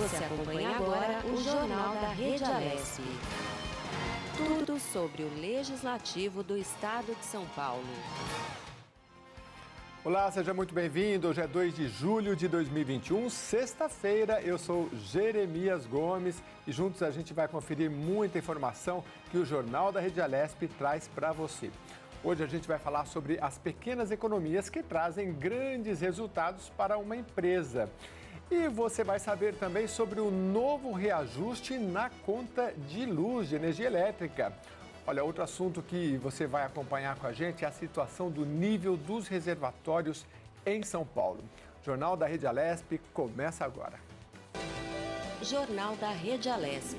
Você acompanha agora o Jornal da Rede Alesp. Tudo sobre o Legislativo do Estado de São Paulo. Olá, seja muito bem-vindo. Hoje é 2 de julho de 2021, sexta-feira. Eu sou Jeremias Gomes e juntos a gente vai conferir muita informação que o Jornal da Rede Alesp traz para você. Hoje a gente vai falar sobre as pequenas economias que trazem grandes resultados para uma empresa. E você vai saber também sobre o novo reajuste na conta de luz, de energia elétrica. Olha, outro assunto que você vai acompanhar com a gente é a situação do nível dos reservatórios em São Paulo. O Jornal da Rede Alesp começa agora. Jornal da Rede Alesp.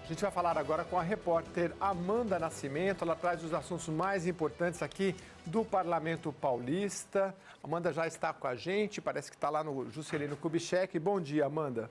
A gente vai falar agora com a repórter Amanda Nascimento. Ela traz os assuntos mais importantes aqui do Parlamento Paulista. Amanda já está com a gente, parece que está lá no Juscelino Kubitschek. Bom dia, Amanda.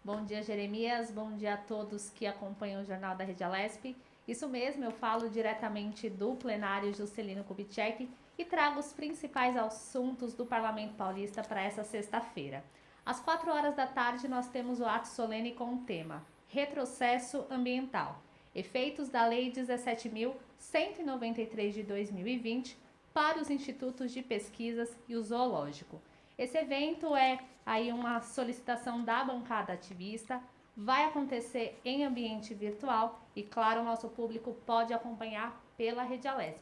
Bom dia, Jeremias. Bom dia a todos que acompanham o Jornal da Rede Alesp. Isso mesmo, eu falo diretamente do plenário Juscelino Kubitschek e trago os principais assuntos do Parlamento Paulista para essa sexta-feira. Às 4 horas da tarde, nós temos o ato solene com o tema Retrocesso Ambiental, efeitos da Lei 17.193 de 2020 para os institutos de pesquisas e o zoológico. Esse evento é aí uma solicitação da bancada ativista, vai acontecer em ambiente virtual e, claro, o nosso público pode acompanhar pela Rede Alesp.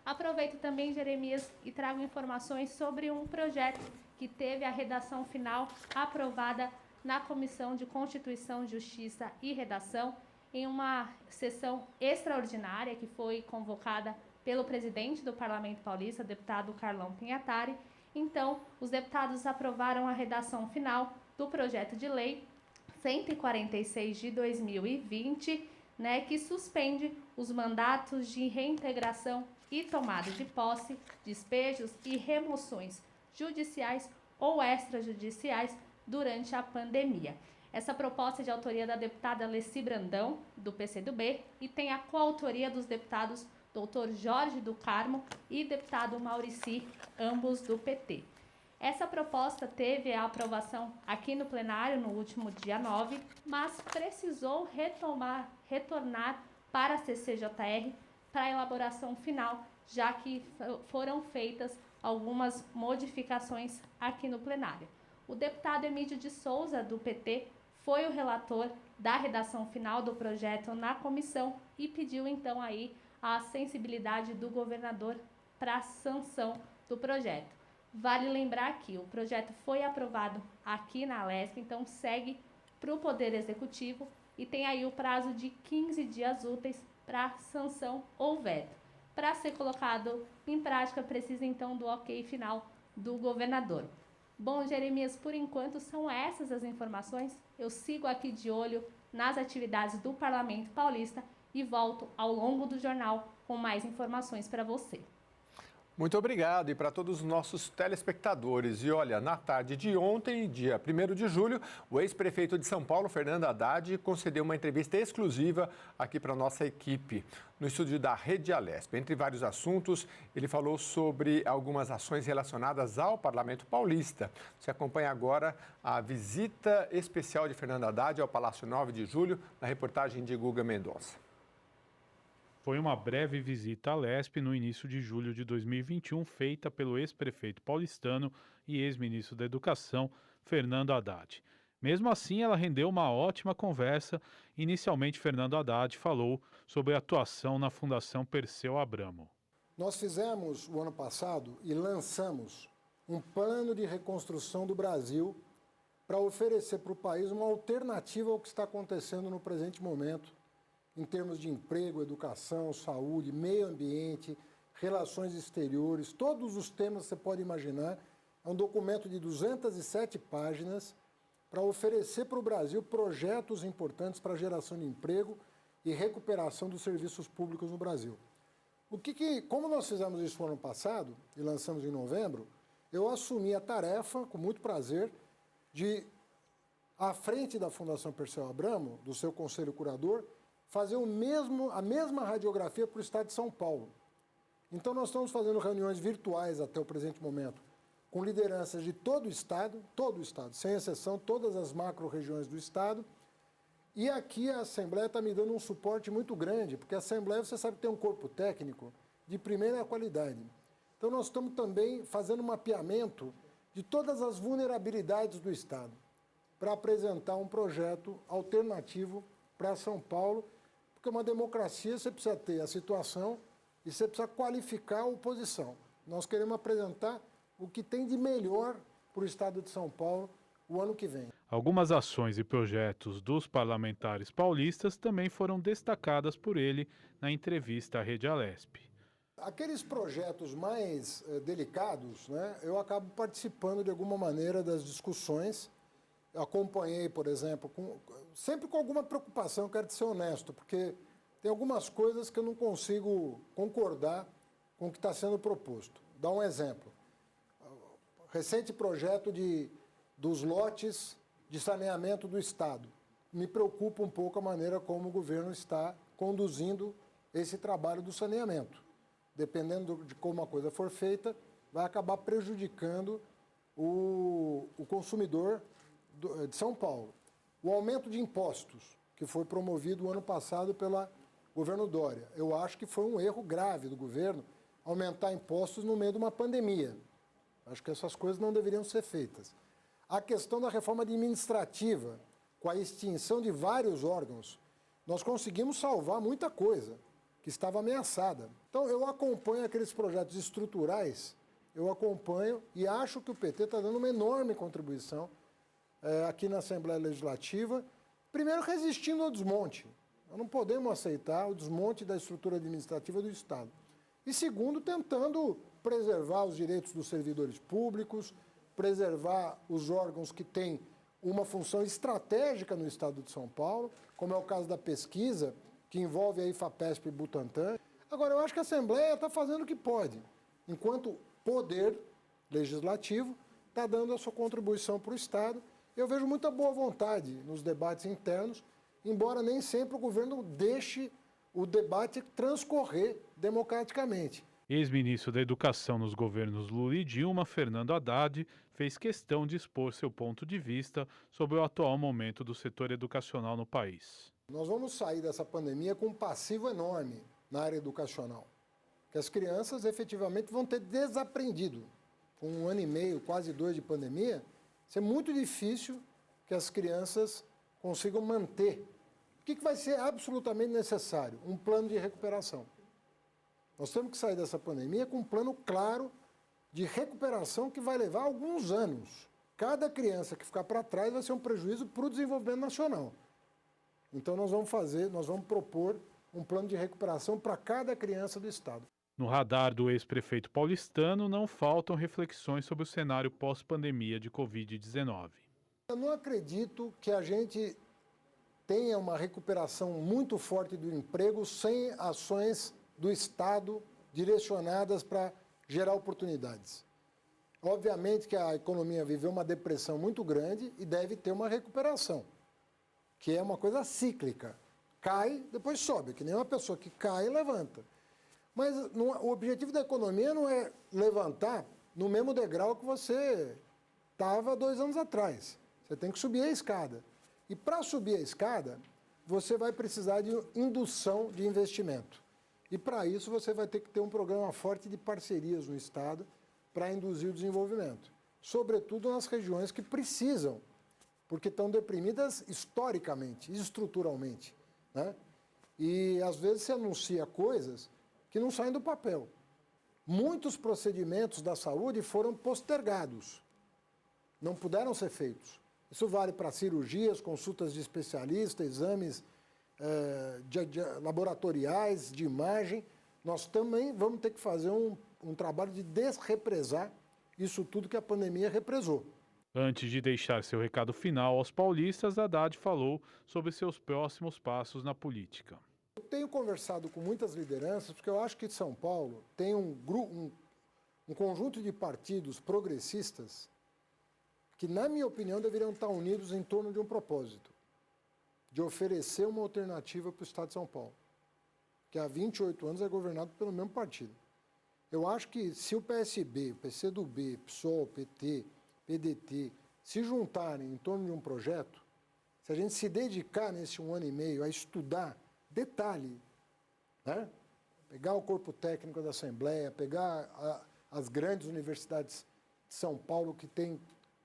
Aproveito também, Jeremias, e trago informações sobre um projeto que teve a redação final aprovada na Comissão de Constituição, Justiça e Redação, em uma sessão extraordinária que foi convocada pelo presidente do Parlamento Paulista, deputado Carlão Pinhatari. Então, os deputados aprovaram a redação final do projeto de lei 146 de 2020, que suspende os mandatos de reintegração e tomada de posse, despejos e remoções judiciais ou extrajudiciais durante a pandemia. Essa proposta é de autoria da deputada Alessi Brandão, do PCdoB, e tem a coautoria dos deputados Dr. Jorge do Carmo e deputado Maurici, ambos do PT. Essa proposta teve a aprovação aqui no plenário no último dia 9, mas precisou retornar para a CCJR para a elaboração final, já que foram feitas algumas modificações aqui no plenário. O deputado Emílio de Souza, do PT, foi o relator da redação final do projeto na comissão e pediu então aí a sensibilidade do governador para a sanção do projeto. Vale lembrar que o projeto foi aprovado aqui na Alesp, então segue para o Poder Executivo e tem aí o prazo de 15 dias úteis para sanção ou veto. Para ser colocado em prática, precisa então do ok final do governador. Bom, Jeremias, por enquanto são essas as informações. Eu sigo aqui de olho nas atividades do Parlamento Paulista e volto ao longo do jornal com mais informações para você. Muito obrigado e para todos os nossos telespectadores. E olha, na tarde de ontem, dia 1º de julho, o ex-prefeito de São Paulo, Fernando Haddad, concedeu uma entrevista exclusiva aqui para a nossa equipe, no estúdio da Rede Alesp. Entre vários assuntos, ele falou sobre algumas ações relacionadas ao Parlamento Paulista. Você acompanha agora a visita especial de Fernando Haddad ao Palácio 9 de Julho, na reportagem de Guga Mendonça. Foi uma breve visita à Alesp no início de julho de 2021, feita pelo ex-prefeito paulistano e ex-ministro da Educação, Fernando Haddad. Mesmo assim, ela rendeu uma ótima conversa. Inicialmente, Fernando Haddad falou sobre a atuação na Fundação Perseu Abramo. Nós fizemos, o ano passado, e lançamos um plano de reconstrução do Brasil para oferecer para o país uma alternativa ao que está acontecendo no presente momento, em termos de emprego, educação, saúde, meio ambiente, relações exteriores, todos os temas que você pode imaginar. É um documento de 207 páginas para oferecer para o Brasil projetos importantes para a geração de emprego e recuperação dos serviços públicos no Brasil. Como nós fizemos isso no ano passado e lançamos em novembro, eu assumi a tarefa, com muito prazer, de, à frente da Fundação Perseu Abramo, do seu conselho curador, fazer a mesma radiografia para o estado de São Paulo. Então, nós estamos fazendo reuniões virtuais até o presente momento com lideranças de todo o Estado, sem exceção, todas as macro-regiões do Estado. E aqui a Assembleia está me dando um suporte muito grande, porque a Assembleia, você sabe, tem um corpo técnico de primeira qualidade. Então, nós estamos também fazendo um mapeamento de todas as vulnerabilidades do Estado, para apresentar um projeto alternativo para São Paulo, porque uma democracia você precisa ter a situação e você precisa qualificar a oposição. Nós queremos apresentar o que tem de melhor para o Estado de São Paulo o ano que vem. Algumas ações e projetos dos parlamentares paulistas também foram destacadas por ele na entrevista à Rede Alesp. Aqueles projetos mais delicados, né, eu acabo participando de alguma maneira das discussões. Eu acompanhei, por exemplo, sempre com alguma preocupação, quero ser honesto, porque tem algumas coisas que eu não consigo concordar com o que está sendo proposto. Dá um exemplo. Recente projeto dos lotes de saneamento do Estado. Me preocupa um pouco a maneira como o governo está conduzindo esse trabalho do saneamento. Dependendo de como a coisa for feita, vai acabar prejudicando o consumidor de São Paulo. O aumento de impostos, que foi promovido o ano passado pelo governo Dória. Eu acho que foi um erro grave do governo aumentar impostos no meio de uma pandemia. Acho que essas coisas não deveriam ser feitas. A questão da reforma administrativa, com a extinção de vários órgãos, nós conseguimos salvar muita coisa que estava ameaçada. Então, eu acompanho aqueles projetos estruturais, eu acompanho e acho que o PT está dando uma enorme contribuição aqui na Assembleia Legislativa, primeiro resistindo ao desmonte. Nós não podemos aceitar o desmonte da estrutura administrativa do Estado. E segundo, tentando preservar os direitos dos servidores públicos, preservar os órgãos que têm uma função estratégica no Estado de São Paulo, como é o caso da pesquisa, que envolve a IFAPESP e Butantan. Agora, eu acho que a Assembleia está fazendo o que pode, enquanto poder legislativo está dando a sua contribuição para o Estado. Eu vejo muita boa vontade nos debates internos, embora nem sempre o governo deixe o debate transcorrer democraticamente. Ex-ministro da Educação nos governos Lula e Dilma, Fernando Haddad, fez questão de expor seu ponto de vista sobre o atual momento do setor educacional no país. Nós vamos sair dessa pandemia com um passivo enorme na área educacional, que as crianças efetivamente vão ter desaprendido. Com 1 ano e meio, quase 2 de pandemia, isso é muito difícil que as crianças consigam manter. O que vai ser absolutamente necessário? Um plano de recuperação. Nós temos que sair dessa pandemia com um plano claro de recuperação que vai levar alguns anos. Cada criança que ficar para trás vai ser um prejuízo para o desenvolvimento nacional. Então nós vamos propor um plano de recuperação para cada criança do Estado. No radar do ex-prefeito paulistano não faltam reflexões sobre o cenário pós-pandemia de Covid-19. Eu não acredito que a gente tenha uma recuperação muito forte do emprego sem ações do Estado direcionadas para gerar oportunidades. Obviamente que a economia viveu uma depressão muito grande e deve ter uma recuperação, que é uma coisa cíclica. Cai, depois sobe, que nem uma pessoa que cai e levanta. Mas o objetivo da economia não é levantar no mesmo degrau que você estava 2 anos atrás. Você tem que subir a escada. E para subir a escada, você vai precisar de indução de investimento. E para isso você vai ter que ter um programa forte de parcerias no Estado para induzir o desenvolvimento. Sobretudo nas regiões que precisam, porque estão deprimidas historicamente, estruturalmente, né? E às vezes se anuncia coisas que não saem do papel. Muitos procedimentos da saúde foram postergados, não puderam ser feitos. Isso vale para cirurgias, consultas de especialista, exames laboratoriais, de imagem. Nós também vamos ter que fazer um trabalho de desrepresar isso tudo que a pandemia represou. Antes de deixar seu recado final aos paulistas, Haddad falou sobre seus próximos passos na política. Eu tenho conversado com muitas lideranças, porque eu acho que São Paulo tem um conjunto de partidos progressistas que, na minha opinião, deveriam estar unidos em torno de um propósito, de oferecer uma alternativa para o Estado de São Paulo, que há 28 anos é governado pelo mesmo partido. Eu acho que se o PSB, o PCdoB, PSOL, PT, PDT se juntarem em torno de um projeto, se a gente se dedicar nesse 1 ano e meio a estudar detalhe, né? Pegar o corpo técnico da Assembleia, pegar as grandes universidades de São Paulo, que tem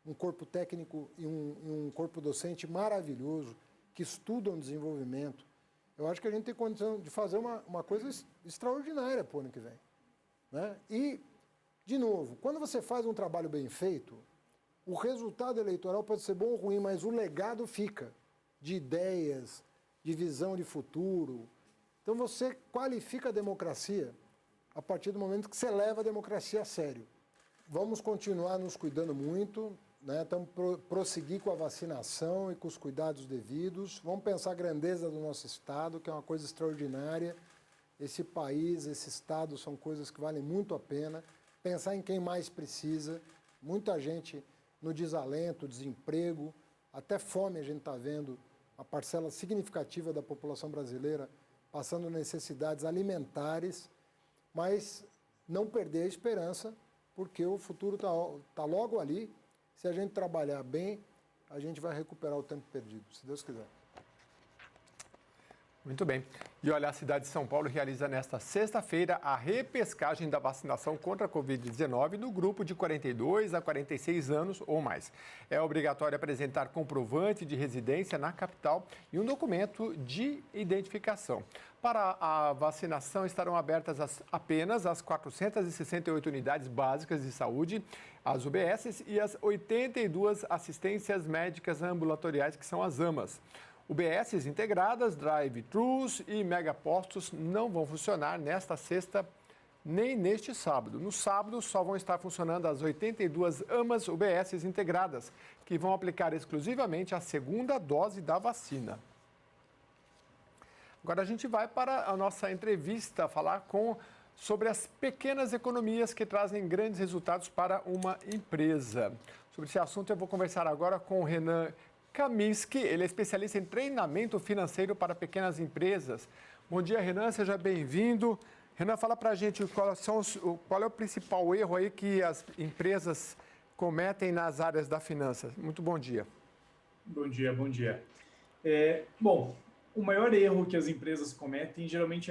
um corpo técnico e um corpo docente maravilhoso, que estudam desenvolvimento. Eu acho que a gente tem condição de fazer uma coisa extraordinária para o ano que vem, né? E, de novo, quando você faz um trabalho bem feito, o resultado eleitoral pode ser bom ou ruim, mas o legado fica de ideias, de visão de futuro. Então você qualifica a democracia a partir do momento que você leva a democracia a sério. Vamos continuar nos cuidando muito, né? Estamos prosseguir com a vacinação e com os cuidados devidos. Vamos pensar a grandeza do nosso Estado, que é uma coisa extraordinária. Esse país, esse Estado são coisas que valem muito a pena. Pensar em quem mais precisa. Muita gente no desalento, desemprego, até fome a gente está vendo, uma parcela significativa da população brasileira passando necessidades alimentares, mas não perder a esperança, porque o futuro está logo ali. Se a gente trabalhar bem, a gente vai recuperar o tempo perdido, se Deus quiser. Muito bem. E olha, a cidade de São Paulo realiza nesta sexta-feira a repescagem da vacinação contra a Covid-19 no grupo de 42 a 46 anos ou mais. É obrigatório apresentar comprovante de residência na capital e um documento de identificação. Para a vacinação estarão abertas apenas as 468 unidades básicas de saúde, as UBSs e as 82 assistências médicas ambulatoriais, que são as AMAs. UBSs integradas, drive-thrus e megapostos não vão funcionar nesta sexta nem neste sábado. No sábado só vão estar funcionando as 82 AMAs UBSs integradas, que vão aplicar exclusivamente a segunda dose da vacina. Agora a gente vai para a nossa entrevista falar sobre as pequenas economias que trazem grandes resultados para uma empresa. Sobre esse assunto eu vou conversar agora com o Renan Kaminski, ele é especialista em treinamento financeiro para pequenas empresas. Bom dia, Renan, seja bem-vindo. Renan, fala para a gente qual é o principal erro aí que as empresas cometem nas áreas da finança. Muito bom dia. Bom dia, bom dia. Bom, o maior erro que as empresas cometem geralmente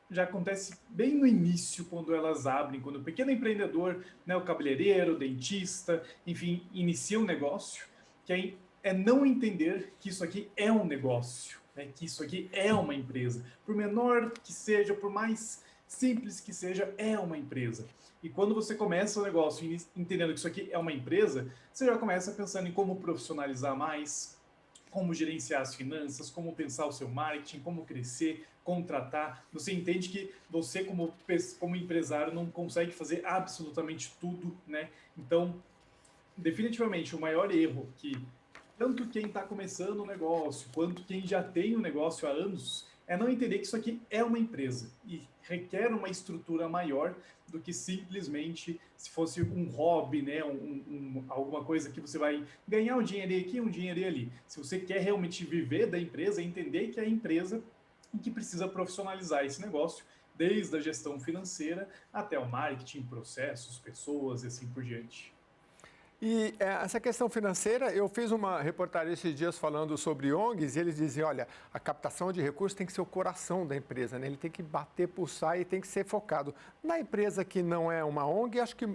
já acontece bem no início, quando elas abrem, quando o pequeno empreendedor, né, o cabeleireiro, o dentista, enfim, inicia um negócio, que aí é não entender que isso aqui é um negócio, né? Que isso aqui é uma empresa. Por menor que seja, por mais simples que seja, é uma empresa. E quando você começa o negócio entendendo que isso aqui é uma empresa, você já começa pensando em como profissionalizar mais, como gerenciar as finanças, como pensar o seu marketing, como crescer, contratar. Você entende que você, como empresário, não consegue fazer absolutamente tudo, né? Então, definitivamente, o maior erro que tanto quem está começando o negócio, quanto quem já tem o negócio há anos, é não entender que isso aqui é uma empresa e requer uma estrutura maior do que simplesmente se fosse um hobby, né? Alguma coisa que você vai ganhar um dinheiro aqui, um dinheiro ali. Se você quer realmente viver da empresa, entender que é a empresa e que precisa profissionalizar esse negócio, desde a gestão financeira até o marketing, processos, pessoas e assim por diante. E essa questão financeira, eu fiz uma reportagem esses dias falando sobre ONGs e eles diziam, olha, a captação de recursos tem que ser o coração da empresa, né? Ele tem que bater, pulsar e tem que ser focado. Na empresa que não é uma ONG, acho que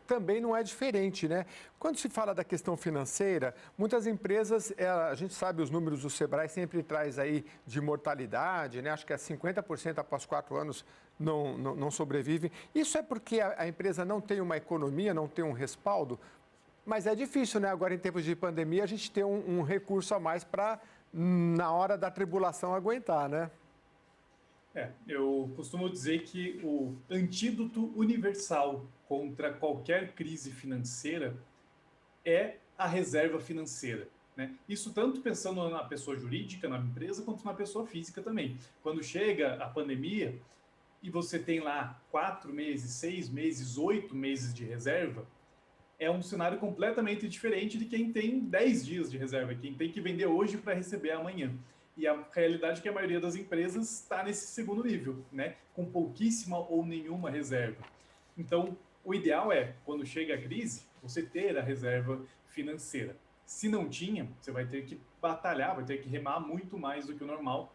também não é diferente, né? Quando se fala da questão financeira, muitas empresas, a gente sabe os números do Sebrae sempre traz aí de mortalidade, né? Acho que é 50% após 4 anos não sobrevivem. Isso é porque a empresa não tem uma economia, não tem um respaldo? Mas é difícil, né? Agora, em tempos de pandemia, a gente ter um recurso a mais para, na hora da tribulação, aguentar, né? Eu costumo dizer que o antídoto universal contra qualquer crise financeira é a reserva financeira, né? Isso tanto pensando na pessoa jurídica, na empresa, quanto na pessoa física também. Quando chega a pandemia e você tem lá 4 meses, 6 meses, 8 meses de reserva, é um cenário completamente diferente de quem tem 10 dias de reserva, quem tem que vender hoje para receber amanhã. E a realidade é que a maioria das empresas está nesse segundo nível, né? Com pouquíssima ou nenhuma reserva. Então, o ideal é, quando chega a crise, você ter a reserva financeira. Se não tinha, você vai ter que batalhar, vai ter que remar muito mais do que o normal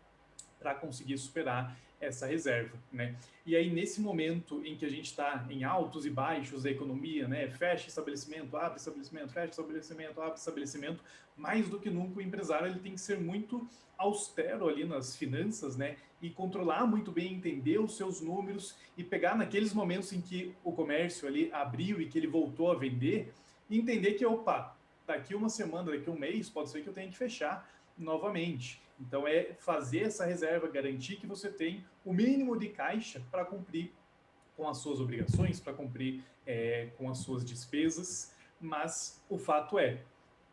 para conseguir superar essa reserva, né? E aí, nesse momento em que a gente está em altos e baixos da economia, né? Fecha estabelecimento, abre estabelecimento, fecha estabelecimento, abre estabelecimento, mais do que nunca o empresário ele tem que ser muito austero ali nas finanças, né? E controlar muito bem, entender os seus números e pegar naqueles momentos em que o comércio ali abriu e que ele voltou a vender, e entender que, opa, daqui uma semana, daqui um mês, pode ser que eu tenha que fechar novamente. Então, é fazer essa reserva, garantir que você tem o mínimo de caixa para cumprir com as suas obrigações, para cumprir com as suas despesas. Mas o fato é,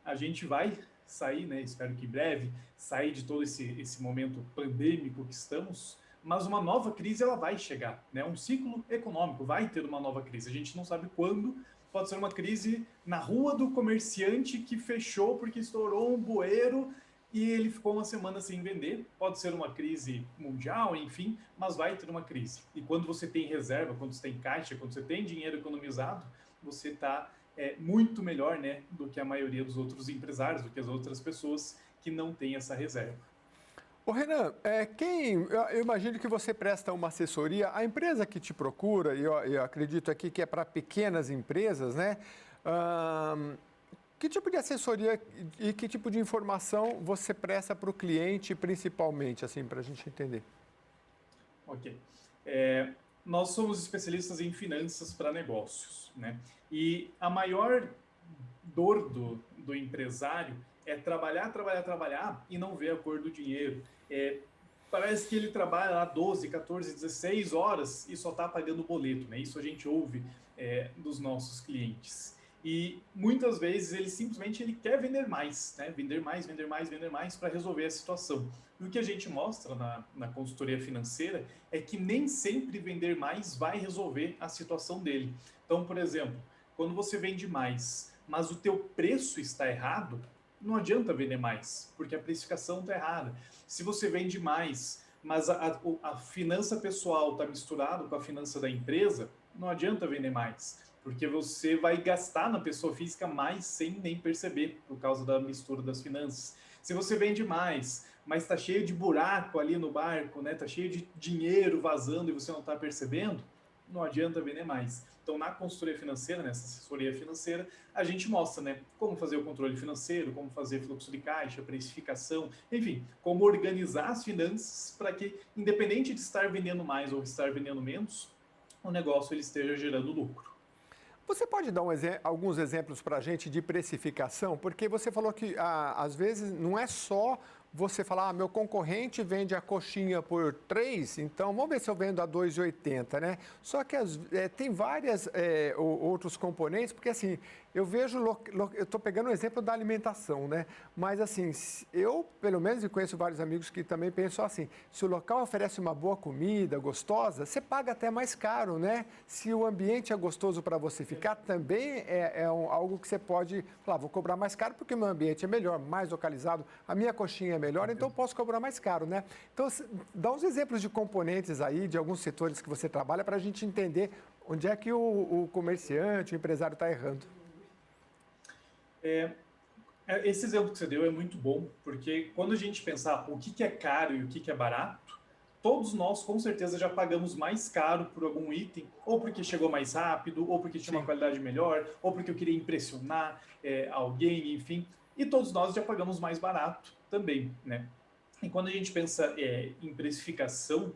a gente vai sair, né, espero que em breve, sair de todo esse momento pandêmico que estamos, mas uma nova crise ela vai chegar, né? Um ciclo econômico vai ter uma nova crise. A gente não sabe quando. Pode ser uma crise na rua do comerciante que fechou porque estourou um bueiro e ele ficou uma semana sem vender. Pode ser uma crise mundial, enfim, mas vai ter uma crise. E quando você tem reserva, quando você tem caixa, quando você tem dinheiro economizado, você está muito melhor, né, do que a maioria dos outros empresários, do que as outras pessoas que não têm essa reserva. Ô Renan, eu imagino que você presta uma assessoria, a empresa que te procura, e eu acredito aqui que é para pequenas empresas, né? Que tipo de assessoria e que tipo de informação você presta para o cliente, principalmente, assim, para a gente entender? Ok. Nós somos especialistas em finanças para negócios, né? E a maior dor do empresário é trabalhar e não ver a cor do dinheiro. Parece que ele trabalha lá 12, 14, 16 horas e só está pagando o boleto, né? Isso a gente ouve dos nossos clientes. E muitas vezes ele simplesmente quer vender mais, né? Vender mais para resolver a situação. E o que a gente mostra na consultoria financeira é que nem sempre vender mais vai resolver a situação dele. Então, por exemplo, quando você vende mais, mas o teu preço está errado, não adianta vender mais, porque a precificação está errada. Se você vende mais, mas a finança pessoal está misturada com a finança da empresa, não adianta vender mais, porque você vai gastar na pessoa física mais sem nem perceber, por causa da mistura das finanças. Se você vende mais, mas está cheio de buraco ali no barco, né? Está cheio de dinheiro vazando e você não está percebendo, não adianta vender mais. Então, na consultoria financeira, nessa assessoria financeira, a gente mostra, né, como fazer o controle financeiro, como fazer fluxo de caixa, precificação, enfim, como organizar as finanças para que, independente de estar vendendo mais ou estar vendendo menos, o negócio ele esteja gerando lucro. Você pode dar alguns exemplos para a gente de precificação? Porque você falou que, às vezes, não é só você falar, meu concorrente vende a coxinha por 3, então vamos ver se eu vendo a 2,80, né? Só que tem vários outros componentes, porque assim, eu vejo, eu estou pegando o exemplo da alimentação, né? Mas assim, eu, pelo menos, e conheço vários amigos que também pensam assim, se o local oferece uma boa comida, gostosa, você paga até mais caro, né? Se o ambiente é gostoso para você ficar, também algo que você pode falar, vou cobrar mais caro porque o meu ambiente é melhor, mais localizado, a minha coxinha é melhor, então eu posso cobrar mais caro, né? Então, dá uns exemplos de componentes aí, de alguns setores que você trabalha, para a gente entender onde é que o comerciante, o empresário está errando. Esse exemplo que você deu é muito bom, porque quando a gente pensar o que é caro e o que é barato, todos nós com certeza já pagamos mais caro por algum item, ou porque chegou mais rápido, ou porque tinha uma qualidade melhor, ou porque eu queria impressionar alguém, enfim, e todos nós já pagamos mais barato também, né? E quando a gente pensa em precificação,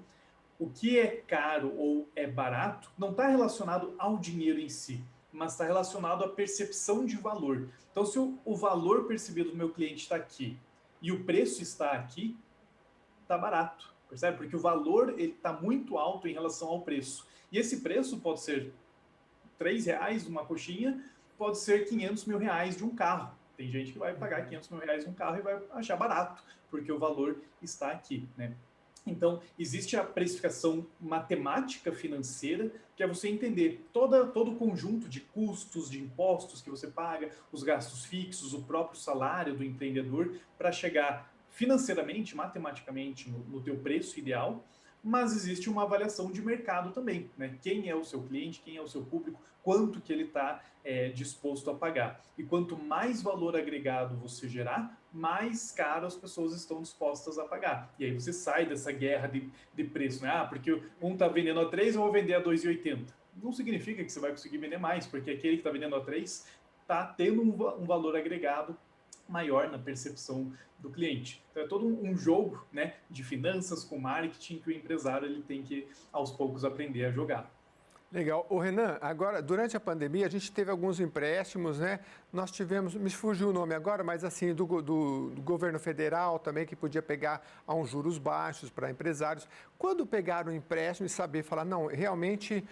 o que é caro ou é barato não está relacionado ao dinheiro em si, mas está relacionado à percepção de valor. Então, se o valor percebido do meu cliente está aqui e o preço está aqui, está barato, percebe? Porque o valor está muito alto em relação ao preço. E esse preço pode ser R$3 uma coxinha, pode ser R$500 mil de um carro. Tem gente que vai pagar R$500 mil num carro e vai achar barato, porque o valor está aqui, né? Então, existe a precificação matemática financeira, que é você entender todo o conjunto de custos, de impostos que você paga, os gastos fixos, o próprio salário do empreendedor, para chegar financeiramente, matematicamente, no teu preço ideal, mas existe uma avaliação de mercado também, né? Quem é o seu cliente, quem é o seu público, quanto que ele está disposto a pagar. E quanto mais valor agregado você gerar, mais caro as pessoas estão dispostas a pagar. E aí você sai dessa guerra de preço, né? Ah, porque um está vendendo a 3, eu vou vender a 2,80. Não significa que você vai conseguir vender mais, porque aquele que está vendendo a 3 está tendo um valor agregado maior na percepção do cliente. Então é todo um jogo, né, de finanças com marketing que o empresário ele tem que, aos poucos, aprender a jogar. Legal. O Renan, agora, durante a pandemia, a gente teve alguns empréstimos, né? Nós tivemos, me fugiu o nome agora, mas assim, do governo federal também, que podia pegar a uns juros baixos para empresários. Quando pegaram o empréstimo e saber falar, não, realmente,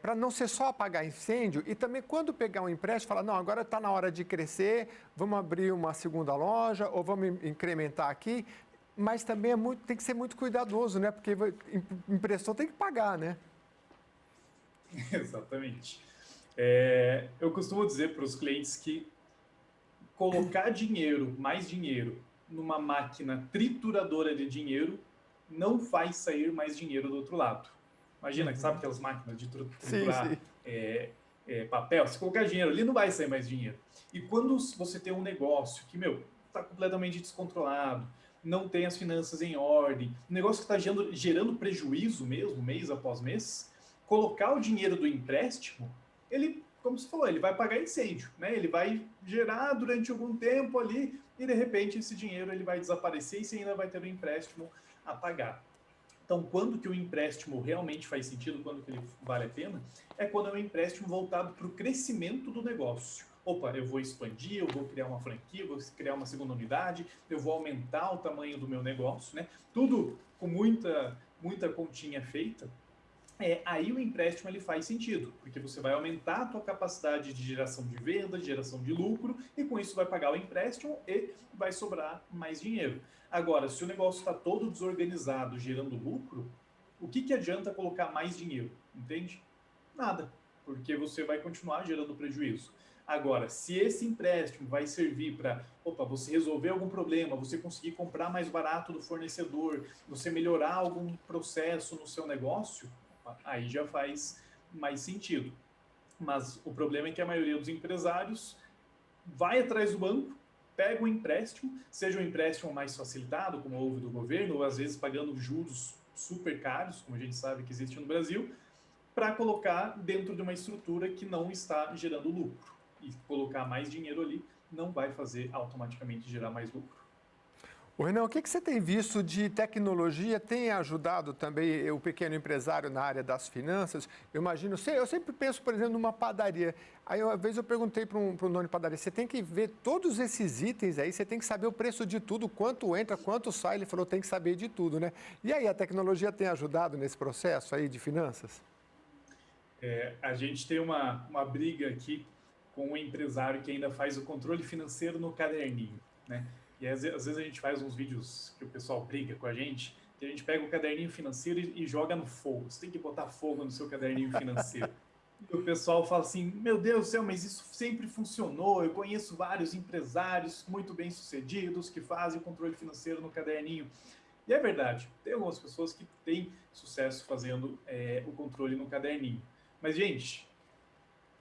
para não ser só apagar incêndio, e também quando pegar um empréstimo, falar, não, agora está na hora de crescer, vamos abrir uma segunda loja ou vamos incrementar aqui, mas também tem que ser muito cuidadoso, né? Porque emprestou tem que pagar, né? Exatamente. Eu costumo dizer para os clientes que colocar dinheiro, mais dinheiro, numa máquina trituradora de dinheiro não faz sair mais dinheiro do outro lado. Imagina, sabe aquelas máquinas de triturar papel? Se colocar dinheiro ali, não vai sair mais dinheiro. E quando você tem um negócio que, está completamente descontrolado, não tem as finanças em ordem, um negócio que está gerando prejuízo mesmo, mês após mês, colocar o dinheiro do empréstimo, ele, como você falou, ele vai pagar incêndio, né? Ele vai gerar durante algum tempo ali e, de repente, esse dinheiro ele vai desaparecer e você ainda vai ter o empréstimo a pagar. Então, quando que o empréstimo realmente faz sentido, quando que ele vale a pena, é quando é um empréstimo voltado para o crescimento do negócio. Opa, eu vou expandir, eu vou criar uma franquia, eu vou criar uma segunda unidade, eu vou aumentar o tamanho do meu negócio, né? Tudo com muita continha feita. Aí o empréstimo ele faz sentido, porque você vai aumentar a tua capacidade de geração de venda, de geração de lucro, e com isso vai pagar o empréstimo e vai sobrar mais dinheiro. Agora, se o negócio está todo desorganizado, gerando lucro, o que adianta colocar mais dinheiro? Entende? Nada, porque você vai continuar gerando prejuízo. Agora, se esse empréstimo vai servir para você resolver algum problema, você conseguir comprar mais barato do fornecedor, você melhorar algum processo no seu negócio, aí já faz mais sentido. Mas o problema é que a maioria dos empresários vai atrás do banco, pega um empréstimo, seja um empréstimo mais facilitado, como houve do governo, ou às vezes pagando juros super caros, como a gente sabe que existe no Brasil, para colocar dentro de uma estrutura que não está gerando lucro. E colocar mais dinheiro ali não vai fazer automaticamente gerar mais lucro. O Renan, o que você tem visto de tecnologia tem ajudado também o pequeno empresário na área das finanças? Eu imagino, eu sempre penso, por exemplo, numa padaria. Aí, uma vez eu perguntei para um dono de padaria, você tem que ver todos esses itens aí, você tem que saber o preço de tudo, quanto entra, quanto sai. Ele falou, tem que saber de tudo, né? E aí, a tecnologia tem ajudado nesse processo aí de finanças? A gente tem uma briga aqui com um empresário que ainda faz o controle financeiro no caderninho, né? E às vezes a gente faz uns vídeos que o pessoal briga com a gente, que a gente pega o caderninho financeiro e joga no fogo. Você tem que botar fogo no seu caderninho financeiro. E o pessoal fala assim, meu Deus do céu, mas isso sempre funcionou. Eu conheço vários empresários muito bem-sucedidos que fazem o controle financeiro no caderninho. E é verdade, tem algumas pessoas que têm sucesso fazendo o controle no caderninho. Mas, gente,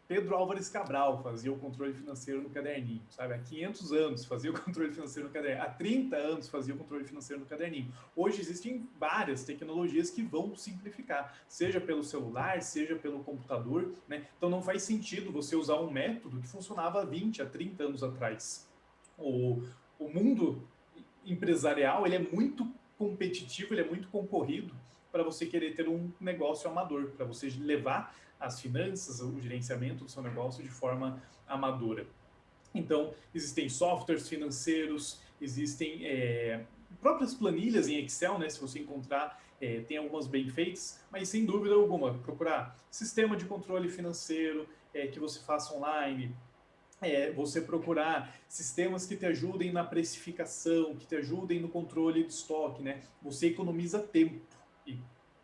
Pedro Álvares Cabral fazia o controle financeiro no caderninho, sabe? Há 500 anos fazia o controle financeiro no caderninho. Há 30 anos fazia o controle financeiro no caderninho. Hoje existem várias tecnologias que vão simplificar, seja pelo celular, seja pelo computador, né? Então não faz sentido você usar um método que funcionava há 20, há 30 anos atrás. O mundo empresarial, ele é muito competitivo, ele é muito concorrido para você querer ter um negócio amador, para você levar as finanças, o gerenciamento do seu negócio de forma amadora. Então, existem softwares financeiros, existem próprias planilhas em Excel, né? Se você encontrar, tem algumas bem feitas, mas sem dúvida alguma, procurar sistema de controle financeiro que você faça online, você procurar sistemas que te ajudem na precificação, que te ajudem no controle de estoque, né? Você economiza tempo, e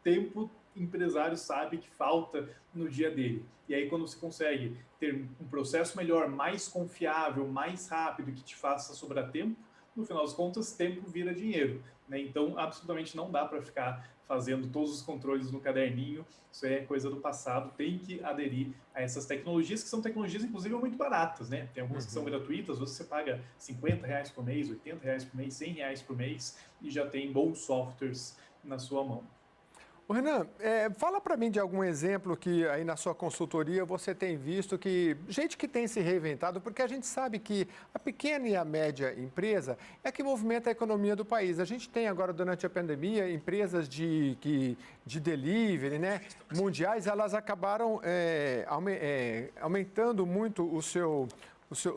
tempo empresário sabe que falta no dia dele. E aí quando você consegue ter um processo melhor, mais confiável, mais rápido, que te faça sobrar tempo, no final das contas, tempo vira dinheiro, né? Então, absolutamente não dá para ficar fazendo todos os controles no caderninho, isso é coisa do passado, tem que aderir a essas tecnologias, que são tecnologias, inclusive, muito baratas, né? Tem algumas que são gratuitas, você paga R$ 50 por mês, R$ 80 por mês, R$ 100 por mês, e já tem bons softwares na sua mão. Ô Renan, fala para mim de algum exemplo que aí na sua consultoria você tem visto que gente que tem se reinventado, porque a gente sabe que a pequena e a média empresa é que movimenta a economia do país. A gente tem agora, durante a pandemia, empresas de delivery, né, mundiais, elas acabaram aumentando muito os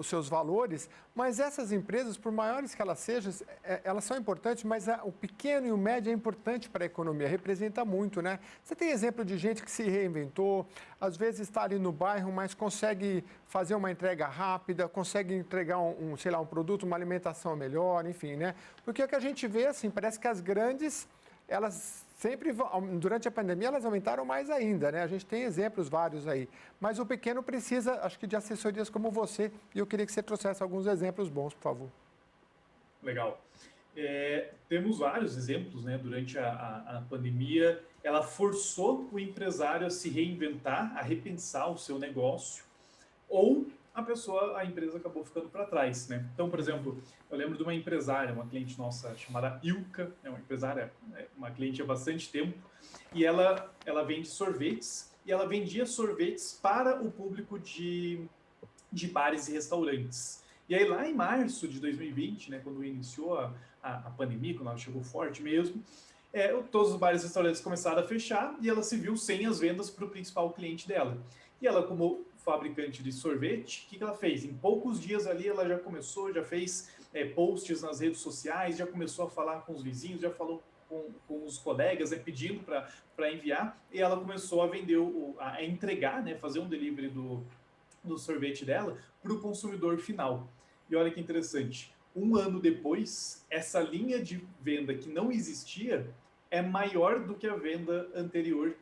seus valores, mas essas empresas, por maiores que elas sejam, elas são importantes, mas o pequeno e o médio é importante para a economia, representa muito, né? Você tem exemplo de gente que se reinventou, às vezes está ali no bairro, mas consegue fazer uma entrega rápida, consegue entregar sei lá, um produto, uma alimentação melhor, enfim, né? Porque o que a gente vê, assim, parece que as grandes, elas sempre, durante a pandemia, elas aumentaram mais ainda, né? A gente tem exemplos vários aí. Mas o pequeno precisa, acho que, de assessorias como você. E eu queria que você trouxesse alguns exemplos bons, por favor. Legal. Temos vários exemplos, né? Durante a pandemia, ela forçou o empresário a se reinventar, a repensar o seu negócio, ou a empresa acabou ficando para trás, né? Então, por exemplo, eu lembro de uma empresária, uma cliente nossa chamada Ilka, é uma empresária, uma cliente há bastante tempo, e ela vende sorvetes, e ela vendia sorvetes para o público de bares e restaurantes. E aí, lá em março de 2020, né, quando iniciou a pandemia, quando ela chegou forte mesmo, todos os bares e restaurantes começaram a fechar, e ela se viu sem as vendas para o principal cliente dela. E ela, como fabricante de sorvete, o que ela fez? Em poucos dias ali, ela já fez posts nas redes sociais, já começou a falar com os vizinhos, já falou com os colegas, pedindo para enviar, e ela começou a vender, a entregar, né, fazer um delivery do sorvete dela para o consumidor final. E olha que interessante, um ano depois, essa linha de venda que não existia é maior do que a venda anterior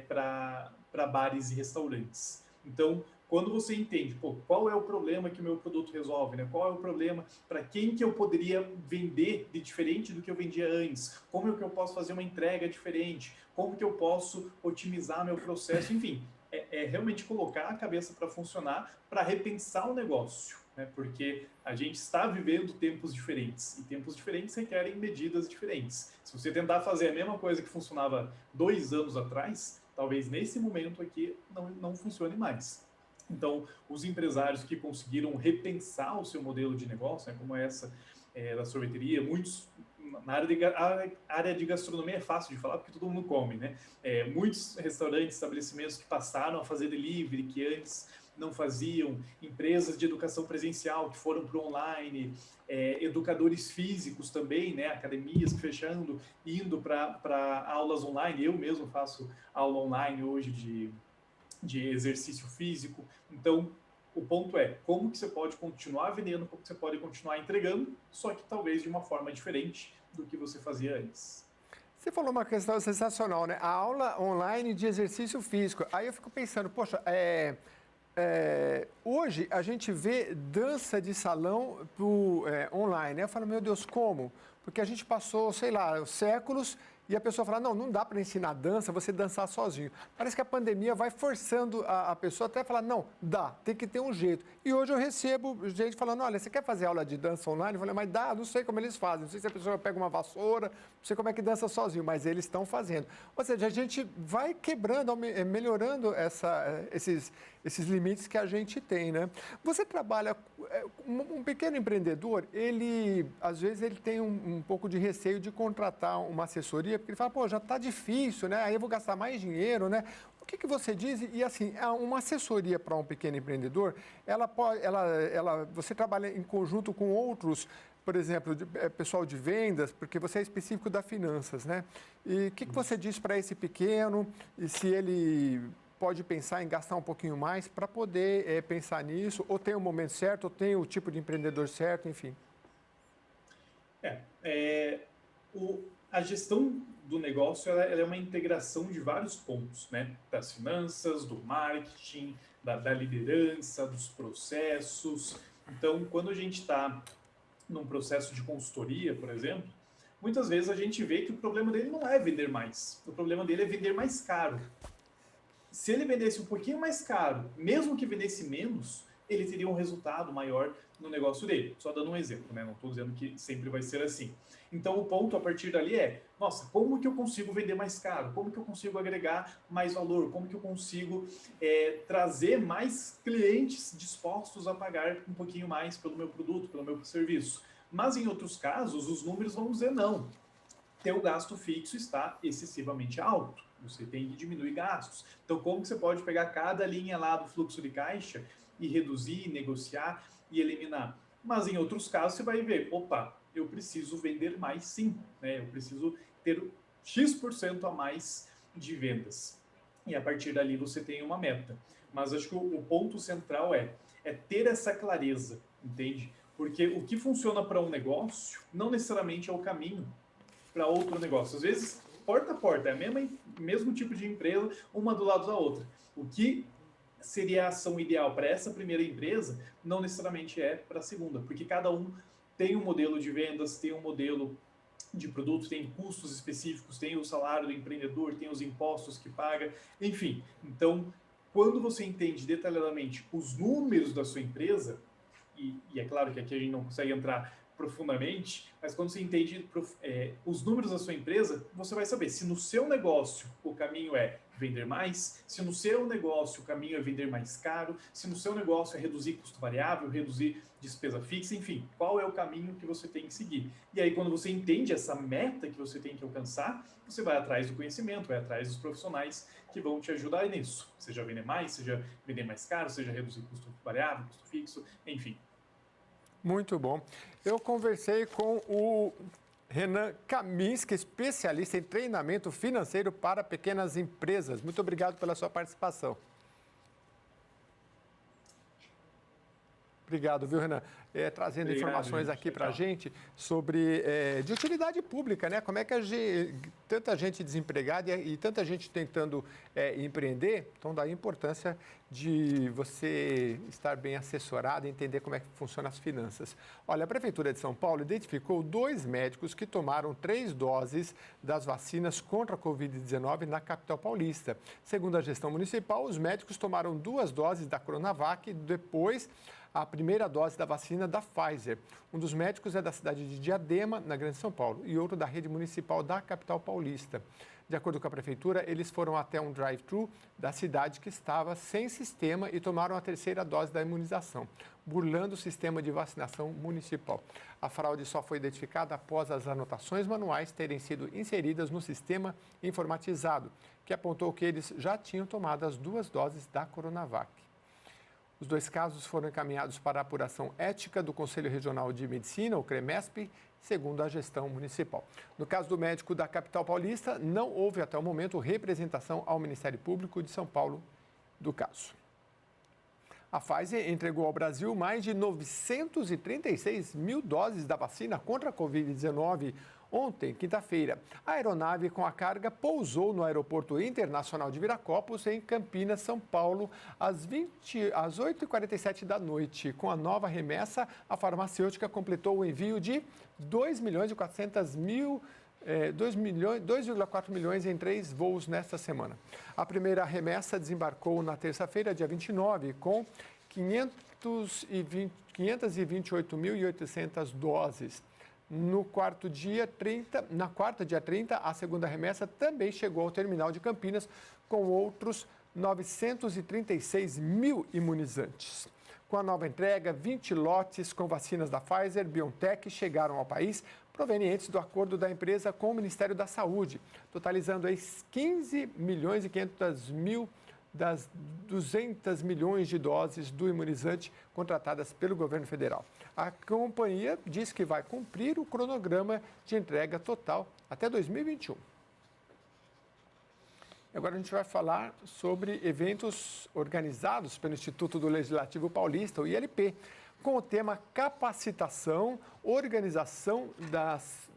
para bares e restaurantes. Então, quando você entende, qual é o problema que o meu produto resolve, né? Qual é o problema, para quem que eu poderia vender de diferente do que eu vendia antes? Como é que eu posso fazer uma entrega diferente? Como que eu posso otimizar meu processo? Enfim, realmente colocar a cabeça para funcionar, para repensar o negócio, né? Porque a gente está vivendo tempos diferentes, e tempos diferentes requerem medidas diferentes. Se você tentar fazer a mesma coisa que funcionava 2 anos atrás, talvez nesse momento aqui não funcione mais. Então, os empresários que conseguiram repensar o seu modelo de negócio, né, como essa da sorveteria, muitos na área de gastronomia é fácil de falar porque todo mundo come, né? Muitos restaurantes, estabelecimentos que passaram a fazer delivery, que antes não faziam, empresas de educação presencial que foram para o online, educadores físicos também, né? Academias fechando, indo para aulas online. Eu mesmo faço aula online hoje de exercício físico. Então, o ponto é, como que você pode continuar vendendo, como que você pode continuar entregando, só que talvez de uma forma diferente do que você fazia antes. Você falou uma questão sensacional, né? A aula online de exercício físico. Aí eu fico pensando, poxa, hoje a gente vê dança de salão online. Aí eu falo, meu Deus, como? Porque a gente passou, sei lá, séculos e a pessoa fala, não dá para ensinar dança, você dançar sozinho. Parece que a pandemia vai forçando a pessoa até a falar, não, dá, tem que ter um jeito. E hoje eu recebo gente falando, olha, você quer fazer aula de dança online? Eu falei, mas dá, não sei como eles fazem, não sei se a pessoa pega uma vassoura, não sei como é que dança sozinho, mas eles estão fazendo. Ou seja, a gente vai quebrando, melhorando esses limites que a gente tem, né? Você trabalha, um pequeno empreendedor, às vezes ele tem um pouco de receio de contratar uma assessoria, porque ele fala, pô, já está difícil, né? Aí eu vou gastar mais dinheiro, né? O que você diz? E assim, uma assessoria para um pequeno empreendedor, você trabalha em conjunto com outros, por exemplo, pessoal de vendas, porque você é específico da finanças, né? E o que você diz para esse pequeno, e se ele pode pensar em gastar um pouquinho mais para poder pensar nisso, ou tem o momento certo, ou tem o tipo de empreendedor certo, enfim? A gestão do negócio ela é uma integração de vários pontos, né? Das finanças, do marketing, da liderança, dos processos. Então, quando a gente está num processo de consultoria, por exemplo, muitas vezes a gente vê que o problema dele não é vender mais, o problema dele é vender mais caro. Se ele vendesse um pouquinho mais caro, mesmo que vendesse menos, ele teria um resultado maior no negócio dele. Só dando um exemplo, né? Não estou dizendo que sempre vai ser assim. Então, o ponto a partir dali é, nossa, como que eu consigo vender mais caro? Como que eu consigo agregar mais valor? Como que eu consigo trazer mais clientes dispostos a pagar um pouquinho mais pelo meu produto, pelo meu serviço? Mas, em outros casos, os números vão dizer não. Teu gasto fixo está excessivamente alto. Você tem que diminuir gastos. Então, como que você pode pegar cada linha lá do fluxo de caixa e reduzir, negociar e eliminar? Mas em outros casos você vai ver, opa, eu preciso vender mais sim, né? Eu preciso ter X% a mais de vendas. E a partir dali você tem uma meta. Mas acho que o ponto central é ter essa clareza, entende? Porque o que funciona para um negócio não necessariamente é o caminho para outro negócio. Às vezes, porta a porta, é o mesmo tipo de empresa, uma do lado da outra. O que seria a ação ideal para essa primeira empresa, não necessariamente é para a segunda, porque cada um tem um modelo de vendas, tem um modelo de produto, tem custos específicos, tem o salário do empreendedor, tem os impostos que paga, enfim. Então, quando você entende detalhadamente os números da sua empresa, e é claro que aqui a gente não consegue entrar profundamente, mas quando você entende os números da sua empresa, você vai saber se no seu negócio o caminho é vender mais, se no seu negócio o caminho é vender mais caro, se no seu negócio é reduzir custo variável, reduzir despesa fixa, enfim, qual é o caminho que você tem que seguir. E aí, quando você entende essa meta que você tem que alcançar, você vai atrás do conhecimento, vai atrás dos profissionais que vão te ajudar nisso, seja vender mais, seja vender mais caro, seja reduzir custo variável, custo fixo, enfim. Muito bom. Eu conversei com o Renan Kaminski, especialista em treinamento financeiro para pequenas empresas. Muito obrigado pela sua participação. Obrigado, viu, Renan? Trazendo informações aqui para a gente sobre de utilidade pública, né? Como é que tanta gente desempregada e tanta gente tentando empreender, então daí a importância de você estar bem assessorado e entender como é que funcionam as finanças. Olha, a Prefeitura de São Paulo identificou 2 médicos que tomaram 3 doses das vacinas contra a Covid-19 na capital paulista. Segundo a gestão municipal, os médicos tomaram 2 doses da Coronavac e depois a primeira dose da vacina da Pfizer. Um dos médicos é da cidade de Diadema, na Grande São Paulo, e outro da rede municipal da capital paulista. De acordo com a prefeitura, eles foram até um drive-thru da cidade que estava sem sistema e tomaram a 3ª dose da imunização, burlando o sistema de vacinação municipal. A fraude só foi identificada após as anotações manuais terem sido inseridas no sistema informatizado, que apontou que eles já tinham tomado as 2 doses da Coronavac. Os 2 casos foram encaminhados para a apuração ética do Conselho Regional de Medicina, o CREMESP, segundo a gestão municipal. No caso do médico da capital paulista, não houve até o momento representação ao Ministério Público de São Paulo do caso. A Pfizer entregou ao Brasil mais de 936 mil doses da vacina contra a Covid-19 ontem, quinta-feira. A aeronave com a carga pousou no Aeroporto Internacional de Viracopos, em Campinas, São Paulo, às 8h47 da noite. Com a nova remessa, a farmacêutica completou o envio de 2.4 milhões em 3 voos nesta semana. A primeira remessa desembarcou na terça-feira, dia 29, com 528.800 doses. Na quarta, dia 30, a segunda remessa também chegou ao terminal de Campinas com outros 936 mil imunizantes. Com a nova entrega, 20 lotes com vacinas da Pfizer BioNTech chegaram ao país, provenientes do acordo da empresa com o Ministério da Saúde, totalizando 15 milhões e 500 mil das 200 milhões de doses do imunizante contratadas pelo governo federal. A companhia diz que vai cumprir o cronograma de entrega total até 2021. Agora a gente vai falar sobre eventos organizados pelo Instituto do Legislativo Paulista, o ILP, com o tema capacitação, organização das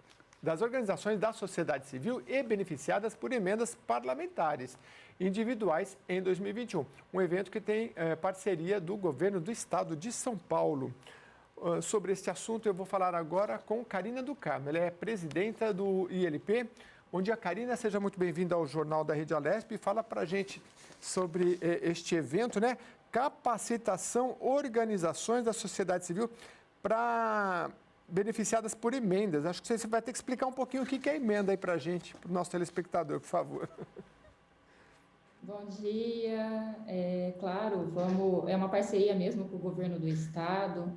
organizações da sociedade civil e beneficiadas por emendas parlamentares individuais em 2021. Um evento que tem parceria do governo do estado de São Paulo. sobre esse assunto. Eu vou falar agora com Karina do Carmo. Ela é presidenta do ILP. Bom dia, Karina. Seja muito bem-vinda ao Jornal da Rede Alesp. Fala para a gente sobre este evento, né? Capacitação organizações da sociedade civil para beneficiadas por emendas. Acho que você vai ter que explicar um pouquinho o que é emenda aí para a gente, para o nosso telespectador, por favor. Bom dia, claro, é uma parceria mesmo com o governo do estado.